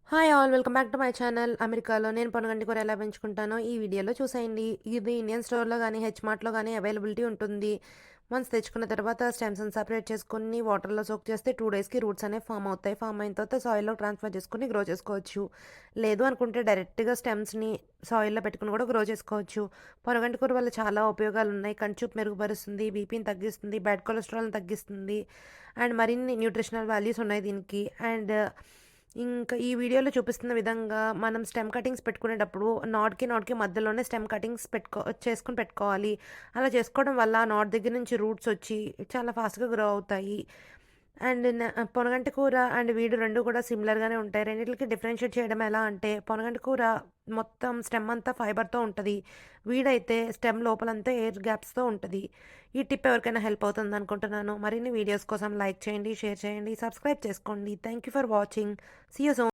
Hi all welcome back to my channel. అమెరికాలో నేను పొనగంటి కూర ఎలా పెంచుకుంటానో ఈ వీడియోలో చూసేయండి. ఇది ఇండియన్ స్టోర్‌లో గానీ, హెచ్‌మార్ట్‌లో గానీ అవైలబిలిటీ ఉంటుంది. వన్స్ తెచ్చుకున్న తర్వాత స్టెమ్స్‌ని సెపరేట్ చేసుకొని వాటర్‌లో సోక్ చేస్తే 2 డేస్‌కి రూట్స్ అనేవి ఫార్మ్ అవుతాయి. ఫార్మ్ అయిన తర్వాత సాయిల్‌లోకి ట్రాన్స్‌ఫర్ చేసుకొని గ్రో చేసుకోవచ్చు. లేదు అనుకుంటే డైరెక్ట్‌గా స్టెమ్స్‌ని సాయిల్‌లో పెట్టుకొని కూడా గ్రో చేసుకోవచ్చు. పొనగంటి కూర వల్ల చాలా ఉపయోగాలున్నాయి. కంటి మెరుగుపరుస్తుంది, బీపీని తగ్గిస్తుంది, బ్యాడ్ కొలెస్ట్రాల్‌ని తగ్గిస్తుంది అండ్ మరిన్ని న్యూట్రిషనల్ వాల్యూస్ ఉన్నాయి దీనికి. అండ్ ఇంకా ఈ వీడియోలో చూపిస్తున్న విధంగా మనం స్టెమ్ కటింగ్స్ పెట్టుకునేటప్పుడు నాట్‌కి మధ్యలోనే స్టెమ్ కటింగ్స్ చేసుకొని పెట్టుకోవాలి. అలా చేసుకోవడం వల్ల ఆ నాట్ దగ్గర నుంచి రూట్స్ వచ్చి చాలా ఫాస్ట్‌గా గ్రో అవుతాయి. అండ్ పొనగంటి కూర అండ్ వీడు 2 కూడా సిమిలర్‌గానే ఉంటాయి. రెండిట్లకి డిఫరెన్షియేట్ చేయడం ఎలా అంటే పొనగంటి కూర మొత్తం స్టెమ్ అంతా ఫైబర్‌తో ఉంటది. వీడైతే స్టెమ్ లోపలంతా ఎయిర్ గ్యాప్స్‌తో ఉంటది. ఈ టిప్ ఎవరికైనా హెల్ప్ అవుతుందనుకుంటున్నాను. మరిన్ని వీడియోస్ కోసం లైక్ చేయండి, షేర్ చేయండి, సబ్స్క్రైబ్ చేసుకోండి. Thank you for watching. See you soon.